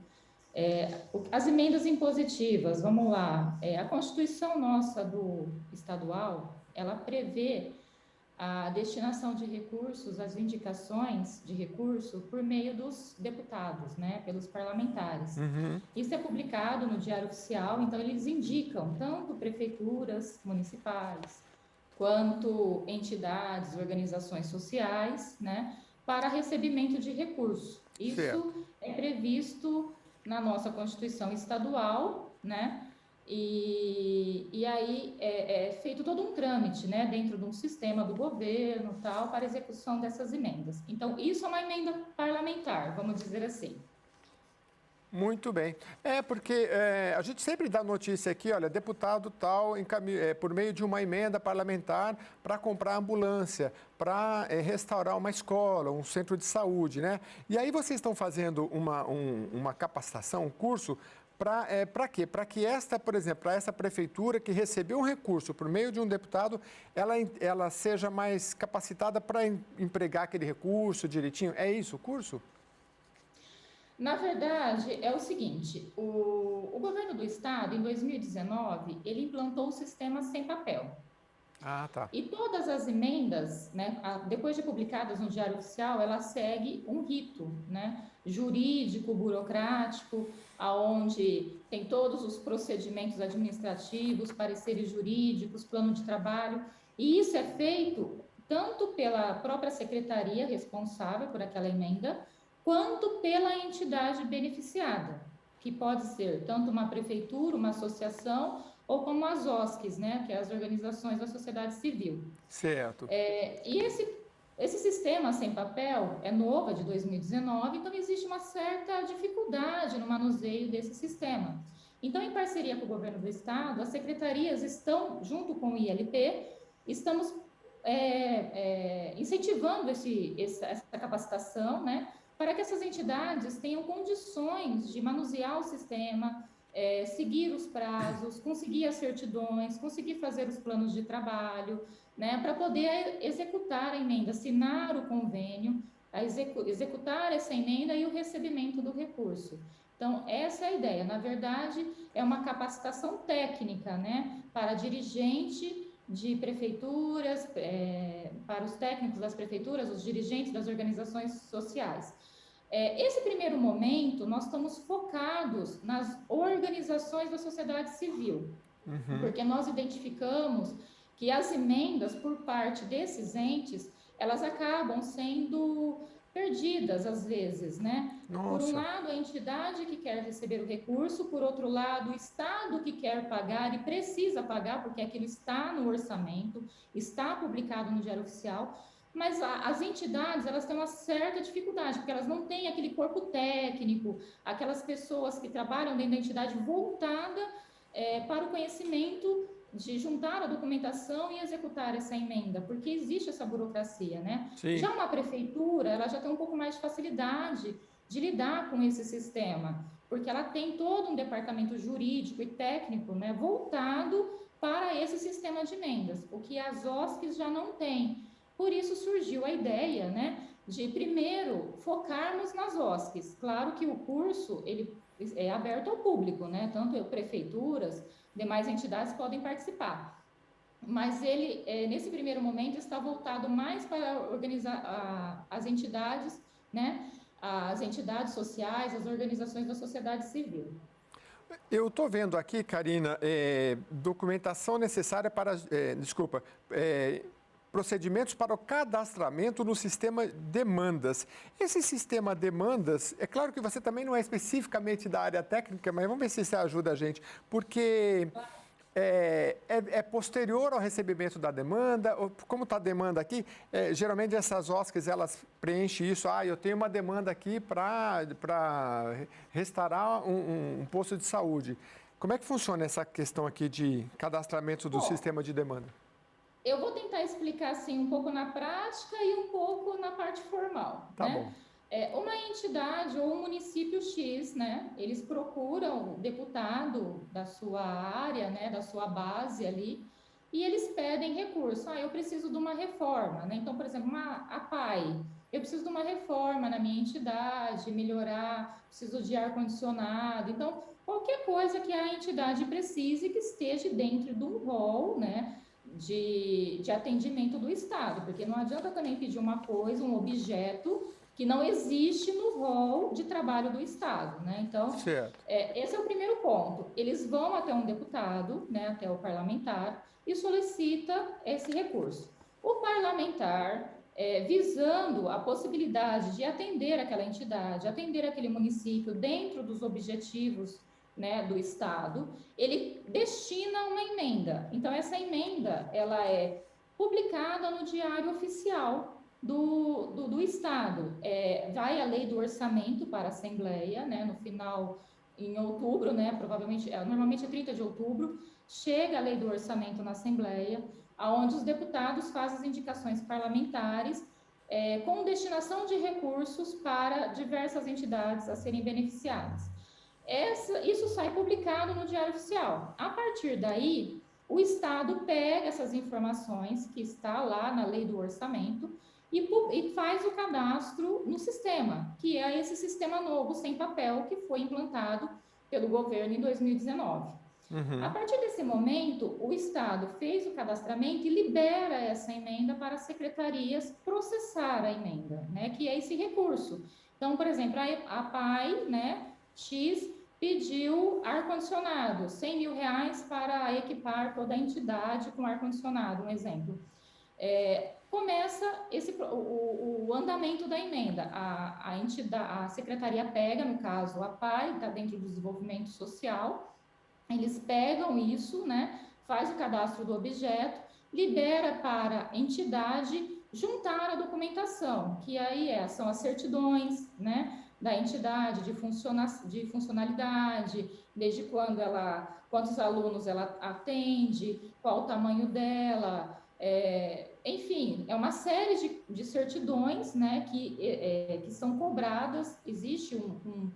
As emendas impositivas, vamos lá, a Constituição nossa do estadual, ela prevê a destinação de recursos, as indicações de recurso por meio dos deputados, né, pelos parlamentares. Uhum. Isso é publicado no Diário Oficial, então eles indicam tanto prefeituras municipais, quanto entidades, organizações sociais, né, para recebimento de recursos. Isso Certo. é previsto na nossa Constituição estadual, né, e aí é feito todo um trâmite, né, dentro de um sistema do governo, tal, para execução dessas emendas. Então, isso é uma emenda parlamentar, vamos dizer assim. Muito bem. Porque a gente sempre dá notícia aqui, olha, deputado tal, por meio de uma emenda parlamentar para comprar ambulância, para restaurar uma escola, um centro de saúde, né? E aí vocês estão fazendo uma capacitação, um curso, para quê? Para que por exemplo, para essa prefeitura que recebeu um recurso por meio de um deputado, ela seja mais capacitada para empregar aquele recurso direitinho. É isso o curso? Na verdade, é o seguinte, o governo do estado, em 2019, ele implantou o sistema sem papel. Ah, tá. E todas as emendas, né, depois de publicadas no Diário Oficial, ela segue um rito, né, jurídico, burocrático, aonde tem todos os procedimentos administrativos, pareceres jurídicos, plano de trabalho, e isso é feito tanto pela própria secretaria responsável por aquela emenda, quanto pela entidade beneficiada, que pode ser tanto uma prefeitura, uma associação, ou como as OSCs, né, que é as organizações da sociedade civil. Certo. E esse sistema sem papel é novo, é de 2019, então existe uma certa dificuldade no manuseio desse sistema. Então, em parceria com o governo do estado, as secretarias estão, junto com o ILP, estamos incentivando essa capacitação, né, para que essas entidades tenham condições de manusear o sistema, seguir os prazos, conseguir as certidões, conseguir fazer os planos de trabalho, né, para poder executar a emenda, assinar o convênio, executar essa emenda e o recebimento do recurso. Então, essa é a ideia. Na verdade, é uma capacitação técnica, né, para dirigente de prefeituras, para os técnicos das prefeituras, os dirigentes das organizações sociais. Esse primeiro momento, nós estamos focados nas organizações da sociedade civil, porque nós identificamos que as emendas por parte desses entes, elas acabam sendo perdidas às vezes, né? Nossa. Por um lado, a entidade que quer receber o recurso, por outro lado, o Estado que quer pagar e precisa pagar, porque aquilo está no orçamento, está publicado no Diário Oficial, mas as entidades, elas têm uma certa dificuldade, porque elas não têm aquele corpo técnico, aquelas pessoas que trabalham dentro da entidade voltada para o conhecimento de juntar a documentação e executar essa emenda, porque existe essa burocracia, né? Sim. Já uma prefeitura, ela já tem um pouco mais de facilidade de lidar com esse sistema, porque ela tem todo um departamento jurídico e técnico, né, voltado para esse sistema de emendas, o que as OSCs já não têm. Por isso surgiu a ideia, né, de primeiro focarmos nas OSCs. Claro que o curso ele é aberto ao público, né, tanto prefeituras, demais entidades podem participar. Mas ele, nesse primeiro momento, está voltado mais para organizar as entidades, né, as entidades sociais, as organizações da sociedade civil. Eu estou vendo aqui, Karina, documentação necessária para, procedimentos para o cadastramento no sistema demandas. Esse sistema demandas, é claro que você também não é especificamente da área técnica, mas vamos ver se isso ajuda a gente, porque é posterior ao recebimento da demanda? Como está a demanda aqui, geralmente essas OSCs, elas preenchem isso. Eu tenho uma demanda aqui para restaurar um posto de saúde. Como é que funciona essa questão aqui de cadastramento do sistema de demanda? Eu vou tentar explicar assim um pouco na prática e um pouco na parte formal. Tá bom. Uma entidade ou um município X, né, eles procuram o deputado da sua área, né, da sua base ali, e eles pedem recurso. Eu preciso de uma reforma, né? Então, por exemplo, a PAI, eu preciso de uma reforma na minha entidade, melhorar, preciso de ar-condicionado. Então, qualquer coisa que a entidade precise que esteja dentro do rol, né, de atendimento do Estado, porque não adianta também pedir uma coisa, um objeto que não existe no rol de trabalho do Estado, né? Então, esse é o primeiro ponto. Eles vão até um deputado, né, até o parlamentar, e solicita esse recurso. O parlamentar, visando a possibilidade de atender aquela entidade, atender aquele município dentro dos objetivos, né, do Estado, ele destina uma emenda. Então, essa emenda, ela é publicada no Diário Oficial do Estado. Vai a lei do orçamento para a Assembleia, né, no final, em outubro, né, provavelmente, normalmente é 30 de outubro, chega a lei do orçamento na Assembleia, onde os deputados fazem as indicações parlamentares com destinação de recursos para diversas entidades a serem beneficiadas. Isso sai publicado no Diário Oficial. A partir daí, o Estado pega essas informações que está lá na lei do orçamento e faz o cadastro no sistema, que é esse sistema novo, sem papel, que foi implantado pelo governo em 2019. A partir desse momento, o Estado fez o cadastramento e libera essa emenda para as secretarias processar a emenda, né, que é esse recurso. Então, por exemplo, a PAI, né, X, pediu ar-condicionado, R$100 mil para equipar toda a entidade com ar-condicionado, um exemplo. Começa o andamento da emenda. A secretaria pega, no caso, a PAI, está dentro do desenvolvimento social, eles pegam isso, né, faz o cadastro do objeto, libera para a entidade juntar a documentação, que aí são as certidões, né, da entidade, de funcionalidade, desde quantos alunos ela atende, qual o tamanho dela, enfim, é uma série de certidões, né, que são cobradas. Existe um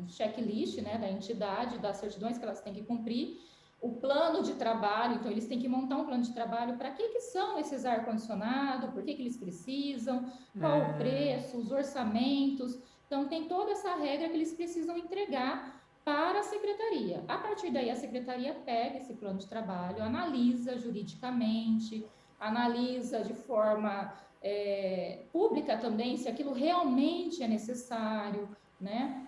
checklist, né, da entidade, das certidões que elas têm que cumprir, o plano de trabalho. Então, eles têm que montar um plano de trabalho. Para que são esses ar-condicionado, por que eles precisam, qual o preço, os orçamentos. Então, tem toda essa regra que eles precisam entregar para a secretaria. A partir daí, a secretaria pega esse plano de trabalho, analisa juridicamente, analisa de forma pública também, se aquilo realmente é necessário, né?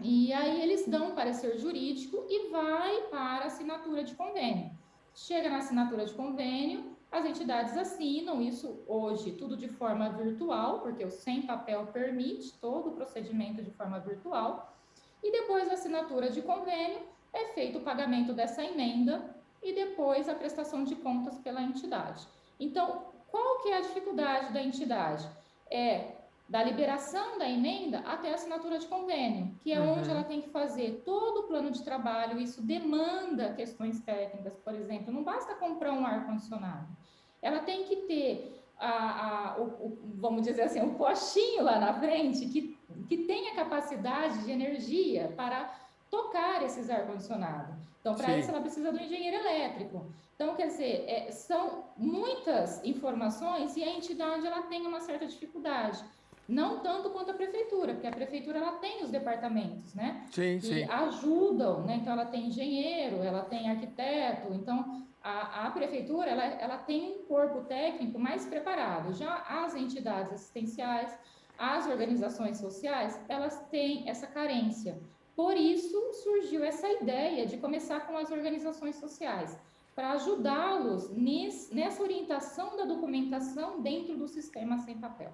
E aí eles dão um parecer jurídico e vai para a assinatura de convênio. Chega na assinatura de convênio, as entidades assinam isso hoje, tudo de forma virtual, porque o sem papel permite todo o procedimento de forma virtual. E depois da assinatura de convênio, é feito o pagamento dessa emenda e depois a prestação de contas pela entidade. Então, qual que é a dificuldade da entidade? Da liberação da emenda até a assinatura de convênio, que é onde ela tem que fazer todo o plano de trabalho. Isso demanda questões técnicas, por exemplo, não basta comprar um ar-condicionado. Ela tem que ter, vamos dizer assim, um postinho lá na frente que tenha capacidade de energia para tocar esses ar-condicionados. Então, para isso, ela precisa do engenheiro elétrico. Então, quer dizer, são muitas informações e a entidade ela tem uma certa dificuldade. Não tanto quanto a prefeitura, porque a prefeitura ela tem os departamentos, né? Que ajudam, né? Então, ela tem engenheiro, ela tem arquiteto. Então, a prefeitura ela tem um corpo técnico mais preparado. Já as entidades assistenciais, as organizações sociais, elas têm essa carência. Por isso, surgiu essa ideia de começar com as organizações sociais, para ajudá-los nessa orientação da documentação dentro do sistema sem papel.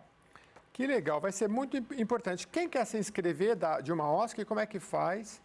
Que legal, vai ser muito importante. Quem quer se inscrever de uma OSC, como é que faz?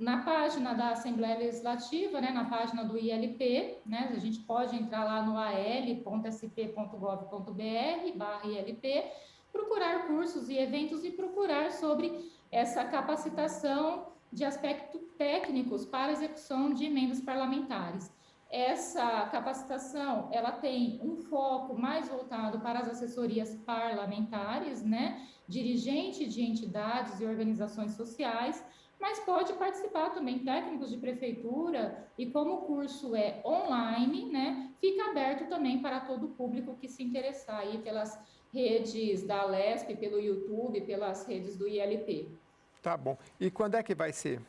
na página da Assembleia Legislativa, né, na página do ILP, né, a gente pode entrar lá no al.sp.gov.br/ILP, procurar cursos e eventos e procurar sobre essa capacitação de aspectos técnicos para execução de emendas parlamentares. Essa capacitação, ela tem um foco mais voltado para as assessorias parlamentares, né, dirigente de entidades e organizações sociais, mas pode participar também técnicos de prefeitura, e como o curso é online, né, fica aberto também para todo o público que se interessar aí pelas redes da Alesp, pelo YouTube, pelas redes do ILP. Tá bom. E quando é que vai ser?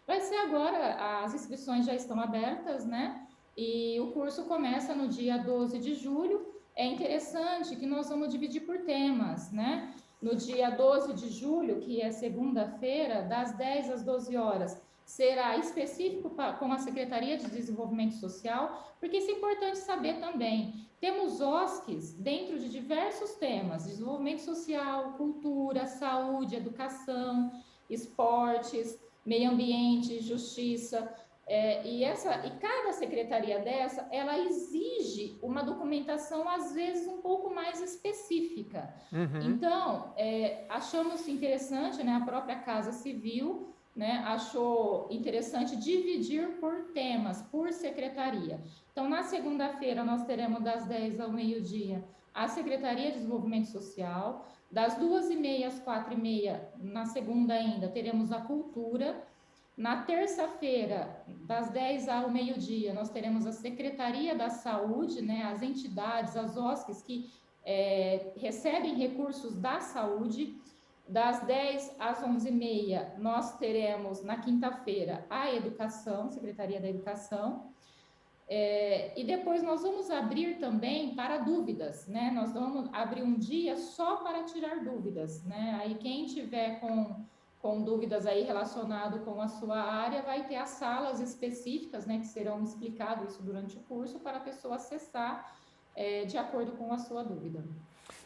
Vai ser agora, as inscrições já estão abertas, né? E o curso começa no dia 12 de julho. É interessante que nós vamos dividir por temas, né? No dia 12 de julho, que é segunda-feira, das 10 às 12 horas, será específico com a Secretaria de Desenvolvimento Social, porque isso é importante saber também. Temos OSCs dentro de diversos temas: desenvolvimento social, cultura, saúde, educação, esportes, meio ambiente, justiça, e cada secretaria dessa, ela exige uma documentação, às vezes, um pouco mais específica. Então, achamos interessante, né, a própria Casa Civil, né, achou interessante dividir por temas, por secretaria. Então, na segunda-feira, nós teremos das 10 ao meio-dia a Secretaria de Desenvolvimento Social. Das 2h30 às 4h30, na segunda ainda, teremos a cultura. Na terça-feira, das 10 ao meio-dia, nós teremos a Secretaria da Saúde, né, as entidades, as OSCs que recebem recursos da saúde. Das 10 às 11h30, nós teremos, na quinta-feira, a Educação, Secretaria da Educação. E depois nós vamos abrir também para dúvidas, né? Nós vamos abrir um dia só para tirar dúvidas, né? Aí quem tiver com dúvidas aí relacionado com a sua área, vai ter as salas específicas, né? Que serão explicado isso durante o curso para a pessoa acessar de acordo com a sua dúvida.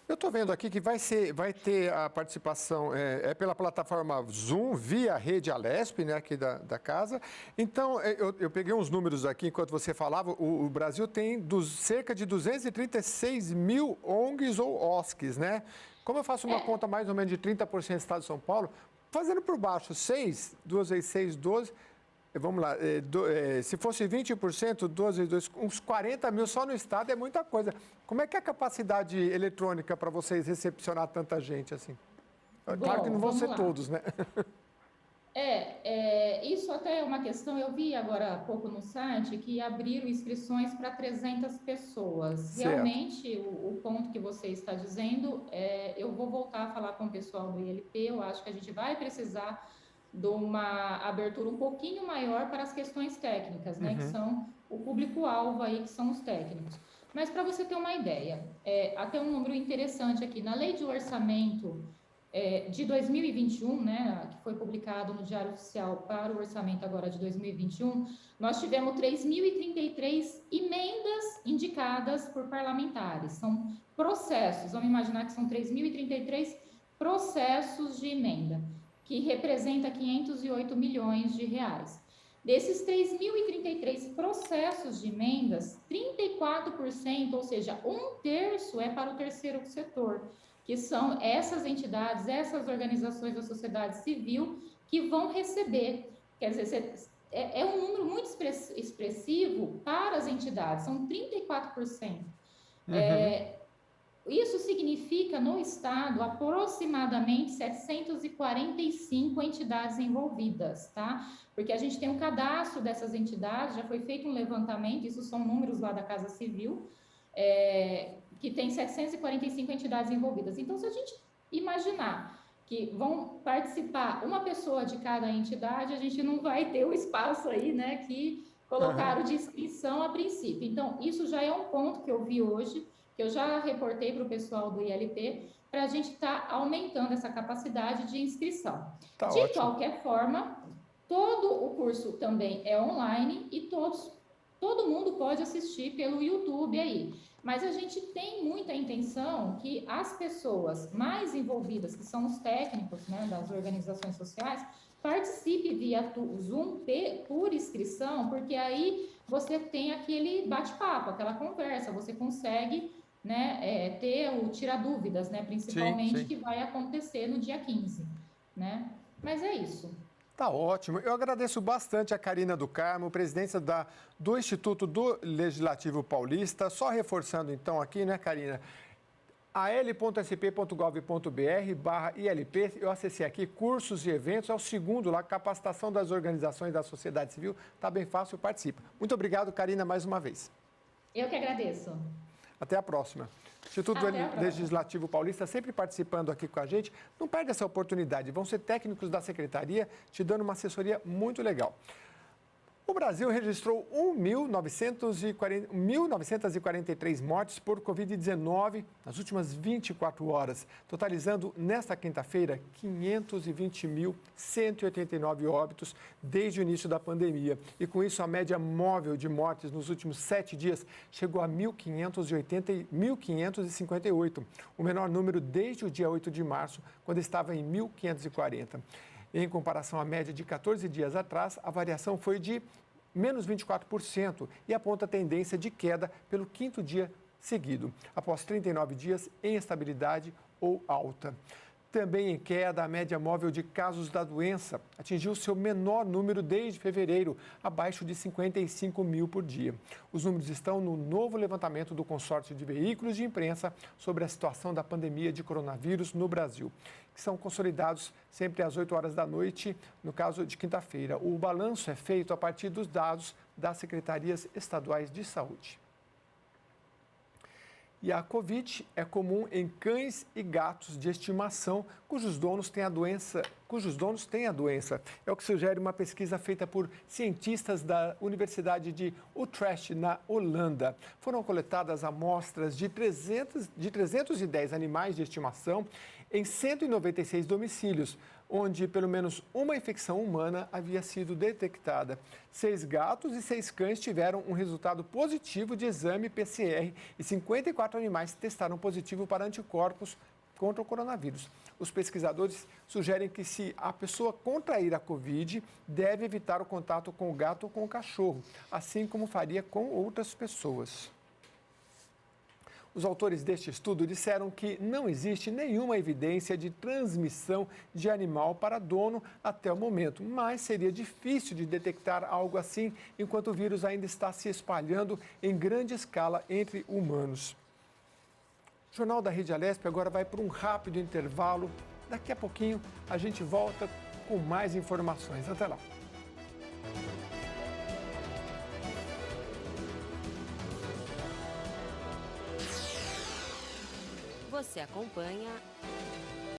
Eu estou vendo aqui que vai ter a participação pela plataforma Zoom, via rede Alesp, né, aqui da casa. Então, eu peguei uns números aqui enquanto você falava. O Brasil tem cerca de 236 mil ONGs ou OSCs, né? Como eu faço uma conta mais ou menos de 30% do estado de São Paulo, fazendo por baixo, 2 vezes 6, 12... Vamos lá, se fosse 20%, 12 vezes 2, uns 40 mil só no estado é muita coisa. Como é que é a capacidade eletrônica para vocês recepcionar tanta gente assim? Claro que não vão ser todos, né? Isso até é uma questão. Eu vi agora há pouco no site que abriram inscrições para 300 pessoas. Certo. Realmente, o ponto que você está dizendo, eu vou voltar a falar com o pessoal do ILP. Eu acho que a gente vai precisar de uma abertura um pouquinho maior para as questões técnicas, né, que são o público-alvo aí, que são os técnicos. Mas para você ter uma ideia, até um número interessante aqui, na Lei de Orçamento de 2021, né, que foi publicado no Diário Oficial para o orçamento agora de 2021, nós tivemos 3.033 emendas indicadas por parlamentares. São processos, vamos imaginar que são 3.033 processos de emenda, que representa 508 milhões de reais. Desses 3.033 processos de emendas, 34%, ou seja, 1/3 é para o terceiro setor, que são essas entidades, essas organizações da sociedade civil que vão receber. Quer dizer, é um número muito expressivo para as entidades, são 34%. Isso significa, no Estado, aproximadamente 745 entidades envolvidas, tá? Porque a gente tem um cadastro dessas entidades, já foi feito um levantamento, isso são números lá da Casa Civil, que tem 745 entidades envolvidas. Então, se a gente imaginar que vão participar uma pessoa de cada entidade, a gente não vai ter o espaço aí, né, que colocaram de inscrição a princípio. Então, isso já é um ponto que eu vi hoje, que eu já reportei para o pessoal do ILP, para a gente estar aumentando essa capacidade de inscrição. De qualquer forma, todo o curso também é online e todo mundo pode assistir pelo YouTube aí. Mas a gente tem muita intenção que as pessoas mais envolvidas, que são os técnicos, né, das organizações sociais, participe via Zoom por inscrição, porque aí você tem aquele bate-papo, aquela conversa, você consegue, né, ter o tirar dúvidas, né, principalmente, que vai acontecer no dia 15, né? Mas é isso. Tá ótimo. Eu agradeço bastante a Karina do Carmo, presidência do Instituto do Legislativo Paulista. Só reforçando então aqui, né, Karina? al.sp.gov.br/ILP, eu acessei aqui, cursos e eventos, é o segundo lá, capacitação das organizações da sociedade civil, tá bem fácil, participa. Muito obrigado, Karina, mais uma vez. Eu que agradeço. Até a próxima. Instituto Legislativo Paulista sempre participando aqui com a gente, não perde essa oportunidade, vão ser técnicos da secretaria te dando uma assessoria muito legal. O Brasil registrou 1.943 mortes por Covid-19 nas últimas 24 horas, totalizando nesta quinta-feira 520.189 óbitos desde o início da pandemia. E com isso, a média móvel de mortes nos últimos 7 dias chegou a 1.558, o menor número desde o dia 8 de março, quando estava em 1.540. Em comparação à média de 14 dias atrás, a variação foi de menos 24% e aponta tendência de queda pelo 5º dia seguido, após 39 dias em estabilidade ou alta. Também em queda, a média móvel de casos da doença atingiu seu menor número desde fevereiro, abaixo de 55 mil por dia. Os números estão no novo levantamento do consórcio de veículos de imprensa sobre a situação da pandemia de coronavírus no Brasil, que são consolidados sempre às 8 horas da noite, no caso de quinta-feira. O balanço é feito a partir dos dados das secretarias estaduais de saúde. E a Covid é comum em cães e gatos de estimação cujos donos têm a doença. É o que sugere uma pesquisa feita por cientistas da Universidade de Utrecht, na Holanda. Foram coletadas amostras de 310 animais de estimação em 196 domicílios, onde pelo menos uma infecção humana havia sido detectada. 6 gatos e 6 cães tiveram um resultado positivo de exame PCR e 54 animais testaram positivo para anticorpos contra o coronavírus. Os pesquisadores sugerem que, se a pessoa contrair a Covid, deve evitar o contato com o gato ou com o cachorro, assim como faria com outras pessoas. Os autores deste estudo disseram que não existe nenhuma evidência de transmissão de animal para dono até o momento, mas seria difícil de detectar algo assim enquanto o vírus ainda está se espalhando em grande escala entre humanos. O Jornal da Rede Alesp agora vai para um rápido intervalo. Daqui a pouquinho a gente volta com mais informações. Até lá. Você acompanha